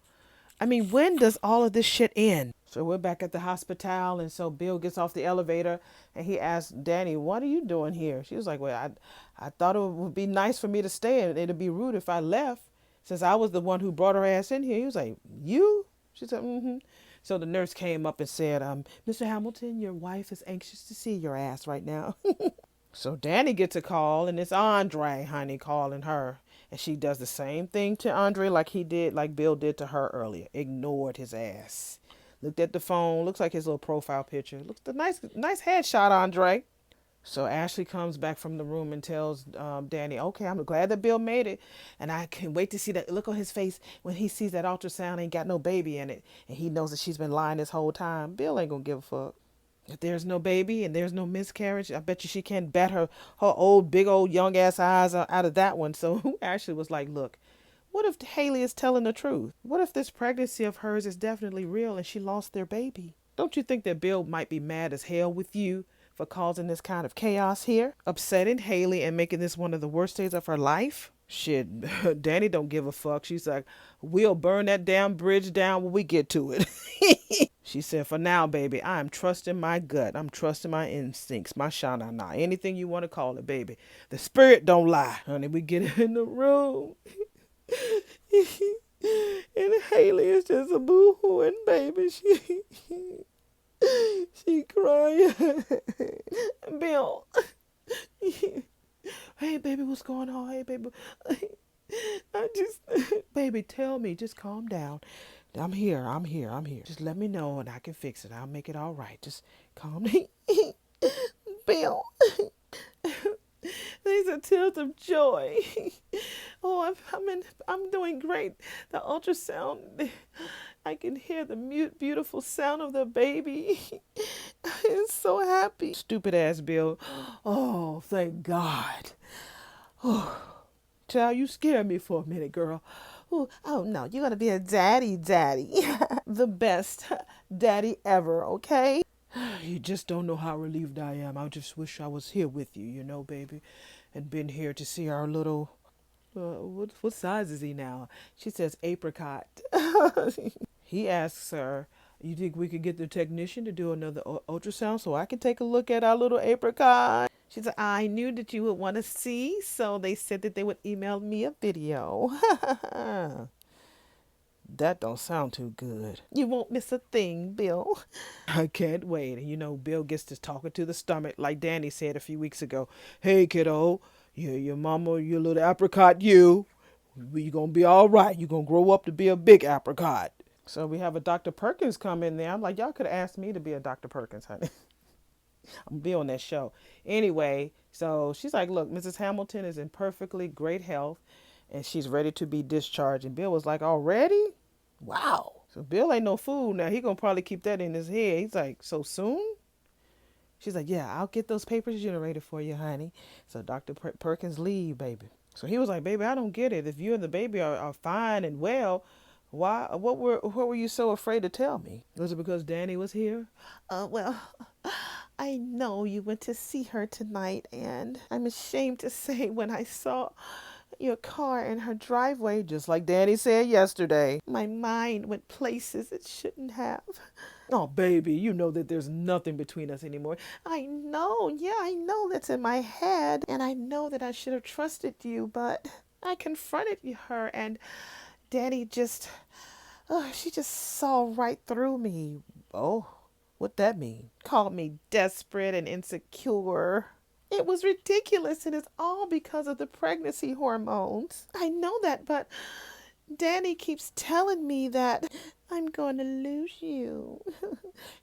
I mean, when does all of this shit end? So we're back at the hospital, and so Bill gets off the elevator, and he asks Danny, what are you doing here? She was like, well, I thought it would be nice for me to stay, and it'd be rude if I left, since I was the one who brought her ass in here. He was like, you? She said, mm-hmm. So the nurse came up and said, Mr. Hamilton, your wife is anxious to see your ass right now. So Danny gets a call, and it's Andre, honey, calling her. And she does the same thing to Andre like Bill did to her earlier. Ignored his ass. Looked at the phone. Looks like his little profile picture. Looks the nice headshot, Andre. So Ashley comes back from the room and tells Danny, okay, I'm glad that Bill made it. And I can wait to see that look on his face when he sees that ultrasound ain't got no baby in it. And he knows that she's been lying this whole time. Bill ain't gonna give a fuck. If there's no baby and there's no miscarriage, I bet you she can't bat her old, big old, young ass eyes out of that one. So Ashley was like, look, what if Haley is telling the truth? What if this pregnancy of hers is definitely real and she lost their baby? Don't you think that Bill might be mad as hell with you for causing this kind of chaos here? Upsetting Haley and making this one of the worst days of her life? Shit, Danny don't give a fuck. She's like, we'll burn that damn bridge down when we get to it. She said, for now, baby, I am trusting my gut. I'm trusting my instincts, my sha-na-na, anything you want to call it, baby. The spirit don't lie. Honey, we get in the room. And Haley is just a boo-hooing baby. She crying. Bill. Hey, baby, what's going on? Hey, baby. Baby, tell me. Just calm down. I'm here. Just let me know and I can fix it. I'll make it all right. Just calm down. Bill. These are tears of joy. Oh, I'm doing great. The ultrasound, I can hear the beautiful sound of the baby. I'm so happy. Stupid ass Bill. Oh, thank God. Oh, child, you scared me for a minute, girl. Oh no, you're gonna be a daddy. The best daddy ever, okay? You just don't know how relieved I am. I just wish I was here with you, baby, and been here to see our little, what size is he now? She says apricot. He asks her, you think we could get the technician to do another ultrasound so I can take a look at our little apricot? She said, I knew that you would want to see, so they said that they would email me a video. That don't sound too good. You won't miss a thing, Bill. I can't wait. And Bill gets to talking to the stomach like Danny said a few weeks ago. Hey, kiddo, your mama, your little apricot, you gonna be all right. You gonna grow up to be a big apricot. So we have a Dr. Perkins come in there. I'm like, y'all could have asked me to be a Dr. Perkins, honey. I'm gonna be on that show. Anyway, so she's like, look, Mrs. Hamilton is in perfectly great health and she's ready to be discharged. And Bill was like, already? Wow. So Bill ain't no fool now. He gonna probably keep that in his head. He's like, so soon? She's like, yeah, I'll get those papers generated for you, honey. So Dr. Perkins leave, baby. So he was like, baby, I don't get it. If you and the baby are fine and well, what were you so afraid to tell me? Was it because Danny was here? Well, I know you went to see her tonight, and I'm ashamed to say when I saw your car in her driveway, just like Danny said yesterday, my mind went places it shouldn't have. Oh, baby, you know that there's nothing between us anymore. I know, I know that's in my head, and I know that I should have trusted you, but I confronted her, and Danny she just saw right through me. Oh, what'd that mean? Called me desperate and insecure. It was ridiculous, and it's all because of the pregnancy hormones. I know that, but Danny keeps telling me that I'm going to lose you.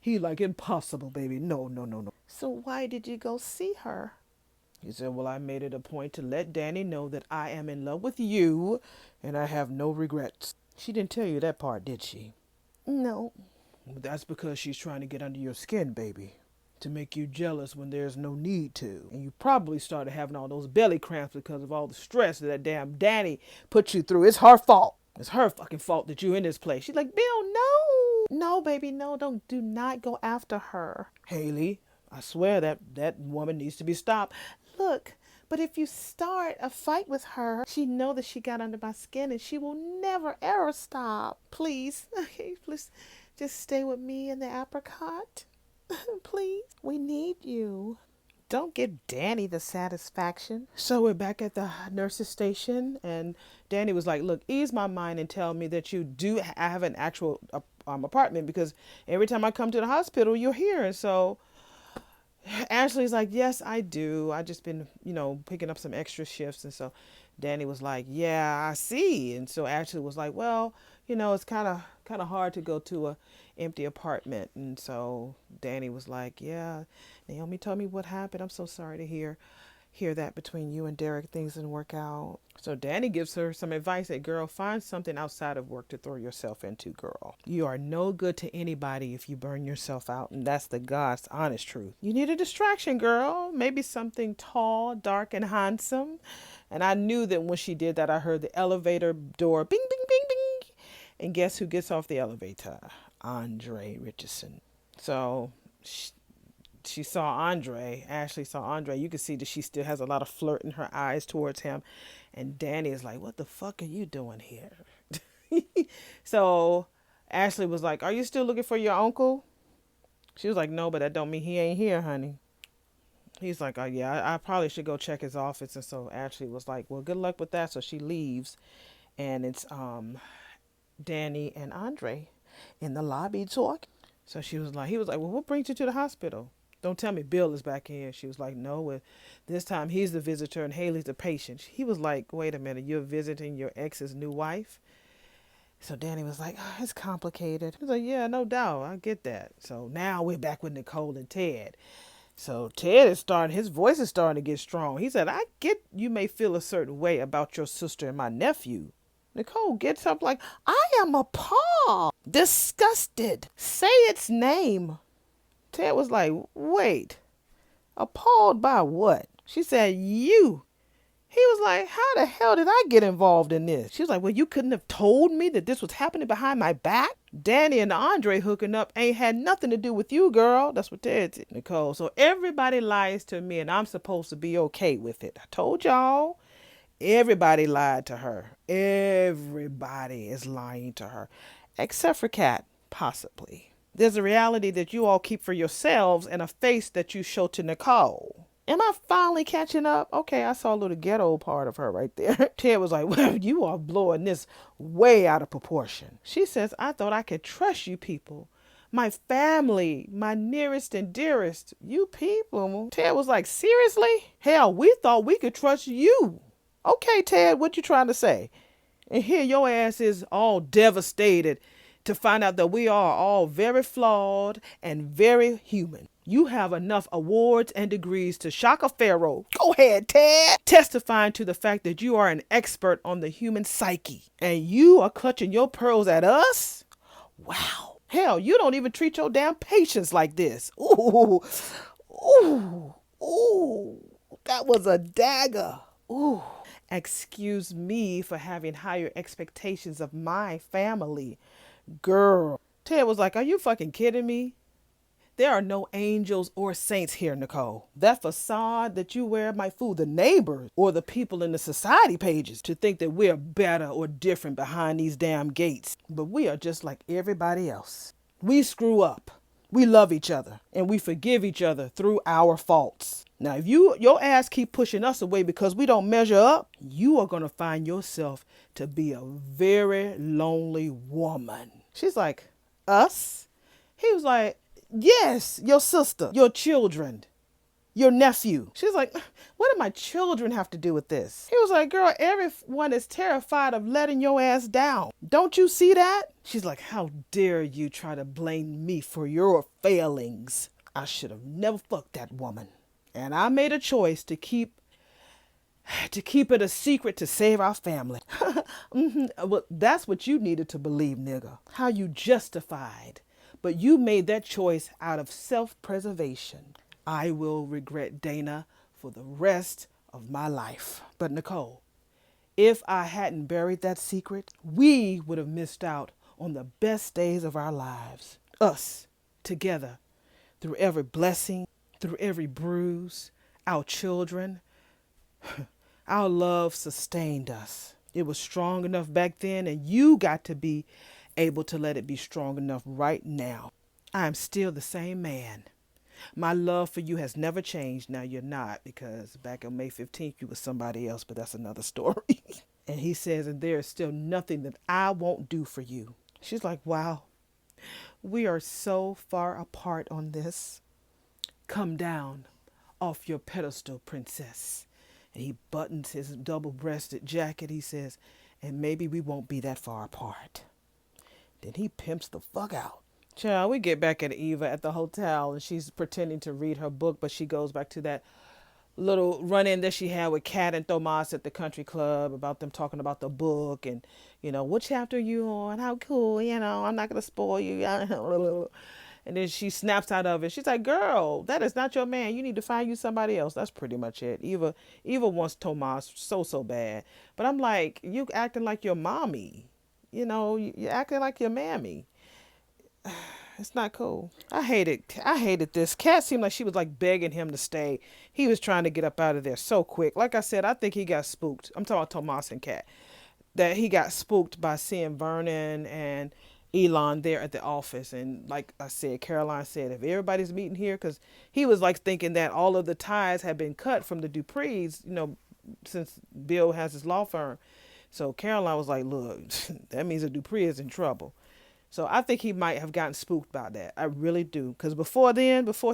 He like, impossible, baby. No, no, no, no. So why did you go see her? He said, well, I made it a point to let Danny know that I am in love with you and I have no regrets. She didn't tell you that part, did she? No. That's because she's trying to get under your skin, baby. To make you jealous when there's no need to. And you probably started having all those belly cramps because of all the stress that damn Danny put you through. It's her fault. It's her fucking fault that you're in this place. She's like, Bill, no. No, baby, no. Do not go after her. Haley, I swear that woman needs to be stopped. Look, but if you start a fight with her, she know that she got under my skin and she will never ever stop. Please, okay, please just stay with me and the apricot. Please, we need you. Don't give Danny the satisfaction. So we're back at the nurse's station, and Danny was like, look, ease my mind and tell me that you do have an actual apartment, because every time I come to the hospital, you're here. And so Ashley's like, yes, I do. I just been, picking up some extra shifts. And so Danny was like, yeah, I see. And so Ashley was like, well, it's kind of hard to go to a empty apartment. And so Danny was like, yeah, Naomi told me what happened. I'm so sorry to hear that between you and Derek, things didn't work out. So Danny gives her some advice that, girl, find something outside of work to throw yourself into, girl. You are no good to anybody if you burn yourself out. And that's the God's honest truth. You need a distraction, girl. Maybe something tall, dark, and handsome. And I knew that when she did that, I heard the elevator door bing, bing, bing, bing. And guess who gets off the elevator? Andre Richardson. So she saw Andre. Ashley saw Andre. You can see that she still has a lot of flirt in her eyes towards him. And Danny is like, what the fuck are you doing here? So Ashley was like, are you still looking for your uncle? She was like, no, but that don't mean he ain't here, honey. He's like, oh, yeah, I probably should go check his office. And so Ashley was like, well, good luck with that. So she leaves. And it's Danny and Andre in the lobby talking. So he was like, well, what brings you to the hospital? Don't tell me Bill is back here. She was like, no, this time he's the visitor and Haley's the patient. He was like, wait a minute, you're visiting your ex's new wife? So Danny was like, oh, it's complicated. He was like, yeah, no doubt. I get that. So now we're back with Nicole and Ted. So Ted his voice is starting to get strong. He said, I get you may feel a certain way about your sister and my nephew. Nicole gets up like, I am appalled, disgusted. Say its name. Ted was like, wait, appalled by what? She said, you. He was like, how the hell did I get involved in this? She was like, well, you couldn't have told me that this was happening behind my back? Danny and Andre hooking up ain't had nothing to do with you, girl. That's what Ted said, Nicole. So everybody lies to me and I'm supposed to be okay with it. I told y'all. Everybody lied to her. Everybody is lying to her. Except for Kat, possibly. There's a reality that you all keep for yourselves and a face that you show to Nicole. Am I finally catching up? Okay, I saw a little ghetto part of her right there. Ted was like, well, you are blowing this way out of proportion. She says, I thought I could trust you people. My family, my nearest and dearest. You people. Ted was like, seriously? Hell, we thought we could trust you. Okay, Ted, what you trying to say? And here your ass is all devastated to find out that we are all very flawed and very human. You have enough awards and degrees to shock a pharaoh. Go ahead, Ted. Testifying to the fact that you are an expert on the human psyche. And you are clutching your pearls at us? Wow. Hell, you don't even treat your damn patients like this. Ooh. Ooh. Ooh. That was a dagger. Ooh. Excuse me for having higher expectations of my family. Girl. Ted was like, are you fucking kidding me? There are no angels or saints here, Nicole. That facade that you wear might fool the neighbors or the people in the society pages to think that we're better or different behind these damn gates. But we are just like everybody else. We screw up. We love each other and we forgive each other through our faults. Now, if your ass keep pushing us away because we don't measure up, you are going to find yourself to be a very lonely woman. She's like, us? He was like, yes, your sister, your children. your nephew. She's like, what do my children have to do with this? He was like, girl, everyone is terrified of letting your ass down. Don't you see that? She's like, how dare you try to blame me for your failings? I should have never fucked that woman. And I made a choice to keep it a secret to save our family. Well, that's what you needed to believe, nigga. How you justified. But you made that choice out of self-preservation. I will regret Dana for the rest of my life. But Nicole, if I hadn't buried that secret, we would have missed out on the best days of our lives. Us, together, through every blessing, through every bruise, our children. Our love sustained us. It was strong enough back then, and you got to be able to let it be strong enough right now. I am still the same man. My love for you has never changed. Now you're not, because back on May 15th, you were somebody else, but that's another story. And he says, and there is still nothing that I won't do for you. She's like, wow, we are so far apart on this. Come down off your pedestal, princess. And he buttons his double-breasted jacket. He says, and maybe we won't be that far apart. Then he pimps the fuck out. Child, we get back at Eva at the hotel, and she's pretending to read her book, but she goes back to that little run-in that she had with Kat and Tomas at the country club about them talking about the book and, what chapter are you on? How cool, I'm not going to spoil you. And then she snaps out of it. She's like, girl, that is not your man. You need to find you somebody else. That's pretty much it. Eva wants Tomas so bad. But I'm like, you acting like your mommy. You're acting like your mammy. It's not cool. I hated this. Kat seemed like she was like begging him to stay. He was trying to get up out of there so quick. Like I said, I think he got spooked. I'm talking about Tomas and Kat. That he got spooked by seeing Vernon and Elon there at the office. And like I said, Caroline said, if everybody's meeting here, because he was like thinking that all of the ties had been cut from the Duprees, since Bill has his law firm. So Caroline was like, look, that means the Dupree is in trouble. So I think he might have gotten spooked by that. I really do. Because before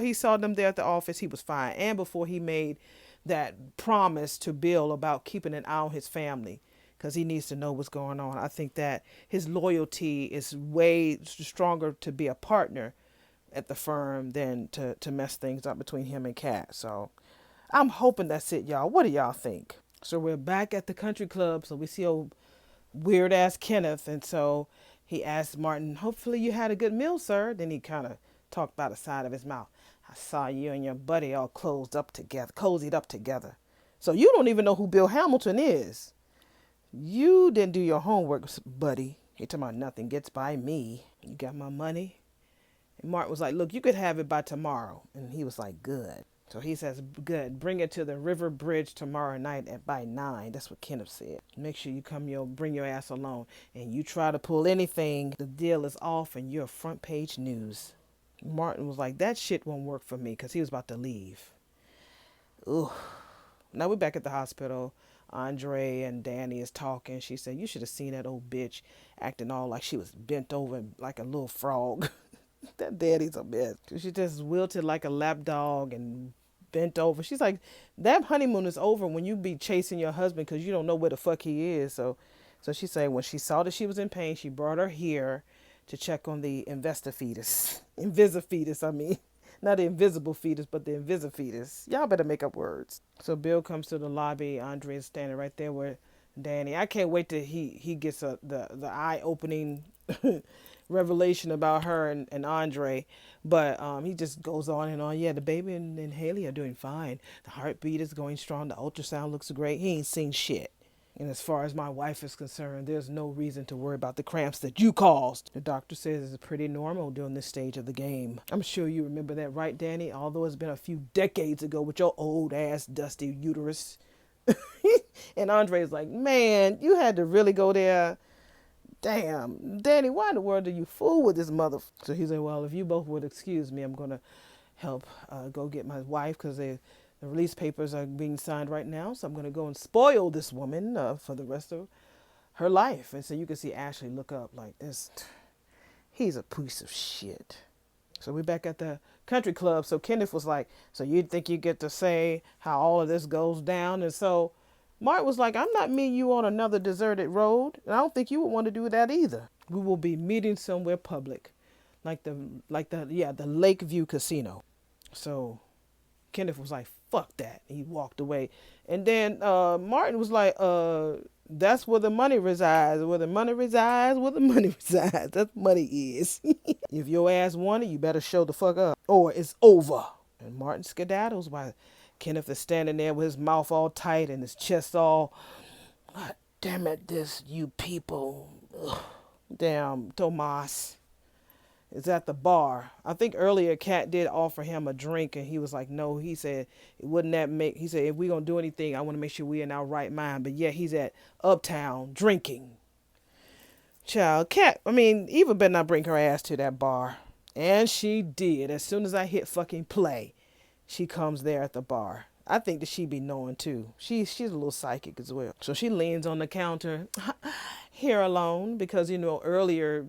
he saw them there at the office, he was fine. And before he made that promise to Bill about keeping an eye on his family, because he needs to know what's going on. I think that his loyalty is way stronger to be a partner at the firm than to mess things up between him and Kat. So I'm hoping that's it, y'all. What do y'all think? So we're back at the country club. So we see old weird ass Kenneth. And so he asked Martin, hopefully you had a good meal, sir. Then he kind of talked by the side of his mouth. I saw you and your buddy all cozied up together. So you don't even know who Bill Hamilton is. You didn't do your homework, buddy. You're talking about nothing gets by me. You got my money? And Martin was like, look, you could have it by tomorrow. And he was like, good. So he says, good, bring it to the river bridge tomorrow night by 9. That's what Kenneth said. Make sure you bring your ass along. And you try to pull anything, the deal is off and you're front page news. Martin was like, that shit won't work for me, because he was about to leave. Ooh. Now we're back at the hospital. Andre and Danny is talking. She said, you should have seen that old bitch acting all like she was bent over like a little frog. That daddy's a bitch. She just wilted like a lap dog and bent over. She's like, that honeymoon is over when you be chasing your husband because you don't know where the fuck he is. So she said when she saw that she was in pain, she brought her here to check on the invisifetus, I mean. Not the invisible fetus, but the invisifetus. Y'all better make up words. So Bill comes to the lobby. Andre is standing right there with Danny. I can't wait till he gets the eye-opening revelation about her and Andre. But he just goes on and on. Yeah, the baby and Haley are doing fine. The heartbeat is going strong. The ultrasound looks great. He ain't seen shit. And as far as my wife is concerned, there's no reason to worry about the cramps that you caused. The doctor says it's pretty normal during this stage of the game. I'm sure you remember that, right, Danny? Although it's been a few decades ago with your old ass dusty uterus. And Andre's like, man, you had to really go there. Damn, Danny, why in the world are you fool with this mother? So he's like, well, if you both would excuse me, I'm going to help go get my wife, because the release papers are being signed right now. So I'm going to go and spoil this woman for the rest of her life. And so you can see Ashley look up like this. He's a piece of shit. So we're back at the country club. So Kenneth was like, so you think you get to say how all of this goes down? And so Mark was like, I'm not meeting you on another deserted road. And I don't think you would want to do that either. We will be meeting somewhere public, the Lakeview Casino. So Kenneth was like, fuck that. He walked away. And then Martin was like, that's where the money resides. Where the money resides, where the money resides. That's what money is. If your ass want it, you better show the fuck up. Or it's over. And Martin skedaddles while Kenneth is standing there with his mouth all tight and his chest all, God damn it, this you people. Ugh. Damn, Tomas is at the bar. I think earlier Kat did offer him a drink and he was like, no. He said, he said, if we gonna do anything, I want to make sure we in our right mind. But yeah, he's at Uptown drinking. Child, Eva better not bring her ass to that bar. And she did. As soon as I hit fucking play, she comes there at the bar. I think that she be knowing too. She's a little psychic as well. So she leans on the counter, here alone, because earlier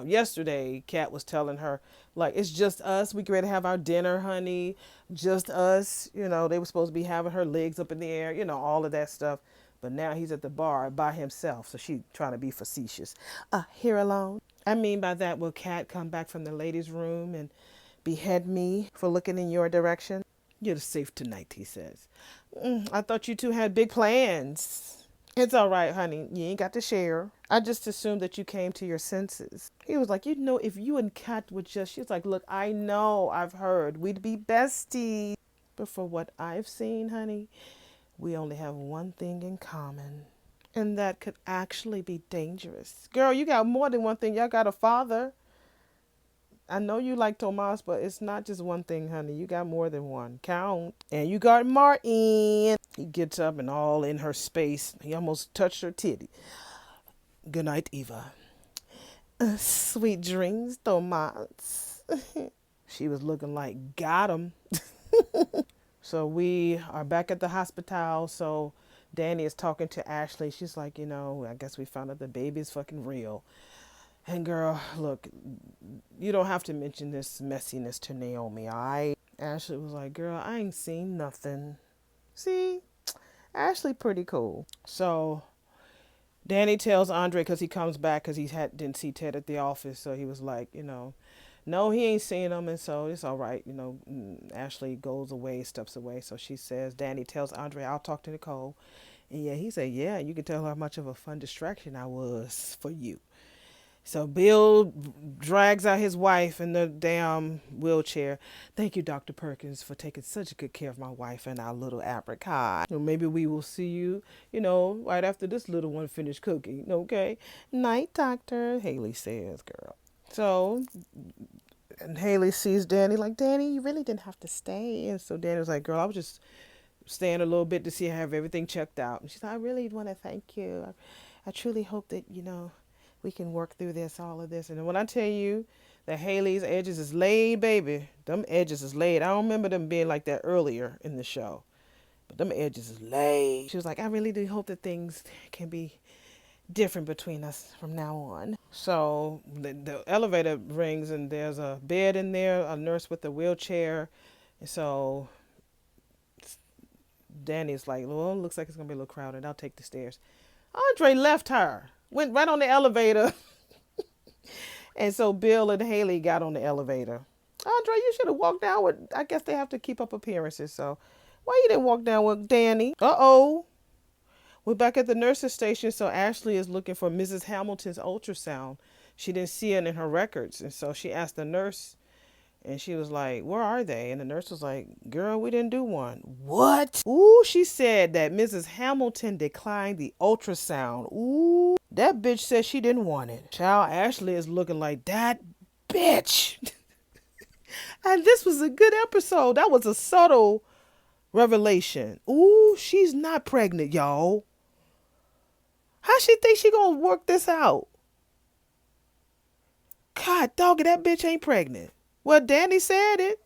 yesterday, Kat was telling her, like, it's just us. We ready to have our dinner, honey. Just us. They were supposed to be having her legs up in the air, all of that stuff. But now he's at the bar by himself. So she trying to be facetious. Here alone. I mean by that, will Kat come back from the ladies' room and behead me for looking in your direction? You're safe tonight, he says. I thought you two had big plans. It's all right, honey. You ain't got to share. I just assumed that you came to your senses. He was like, if you and Kat would just... She's like, look, I know, I've heard. We'd be besties. But for what I've seen, honey, we only have one thing in common. And that could actually be dangerous. Girl, you got more than one thing. Y'all got a father. I know you like Tomas, but it's not just one thing, honey. You got more than one. Count. And you got Martin. He gets up and all in her space. He almost touched her titty. Good night, Eva. Sweet dreams, Tomas. She was looking like, got him. So we are back at the hospital. So Danny is talking to Ashley. She's like, I guess we found out the baby is fucking real. And girl, look, you don't have to mention this messiness to Naomi, all right? Ashley was like, girl, I ain't seen nothing. See? Ashley pretty cool. So Danny tells Andre, because he comes back because he didn't see Ted at the office. So he was like, no, he ain't seen him. And so it's all right. Ashley goes away, steps away. So she says, Danny tells Andre, I'll talk to Nicole. And yeah, he said, yeah, you can tell her how much of a fun distraction I was for you. So Bill drags out his wife in the damn wheelchair. Thank you, Dr. Perkins, for taking such good care of my wife and our little apricot. Maybe we will see you, right after this little one finished cooking. Okay. Night, doctor, Haley says, girl. So, and Haley sees Danny like, Danny, you really didn't have to stay. And so Danny was like, girl, I was just staying a little bit to see I have everything checked out. And she's like, I really want to thank you. I truly hope that, we can work through all of this. And when I tell you that Haley's edges is laid, baby, them edges is laid. I don't remember them being like that earlier in the show, but them edges is laid. She was like, I really do hope that things can be different between us from now on. So the elevator rings and there's a bed in there, a nurse with a wheelchair. And so Danny's like, well, it looks like it's going to be a little crowded. I'll take the stairs. Andre left her. Went right on the elevator. And so Bill and Haley got on the elevator. Andre, you should have walked down with, I guess they have to keep up appearances. So why you didn't walk down with Danny? Uh-oh. We're back at the nurse's station. So Ashley is looking for Mrs. Hamilton's ultrasound. She didn't see it in her records. And so she asked the nurse and she was like, where are they? And the nurse was like, girl, we didn't do one. What? Ooh, she said that Mrs. Hamilton declined the ultrasound. Ooh, that bitch said she didn't want it. Child, Ashley is looking like that bitch. And this was a good episode. That was a subtle revelation. Ooh, she's not pregnant, y'all. How she think she gonna work this out? God, dog, that bitch ain't pregnant. Well, Danny said it.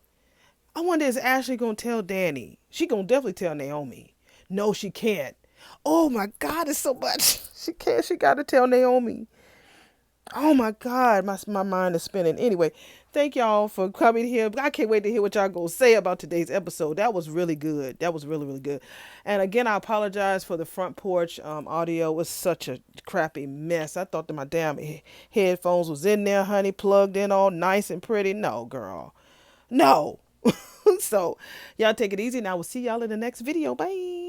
I wonder, is Ashley going to tell Danny? She going to definitely tell Naomi. No, she can't. Oh, my God, it's so much. She can't. She got to tell Naomi. Oh my God, my mind is spinning. Anyway, thank y'all for coming here. I can't wait to hear what y'all gonna say about today's episode. That was really good. That was really, really good. And again, I apologize for the front porch audio. It was such a crappy mess. I thought that my damn headphones was in there, honey, plugged in all nice and pretty. No, girl. No. So y'all take it easy and I will see y'all in the next video. Bye.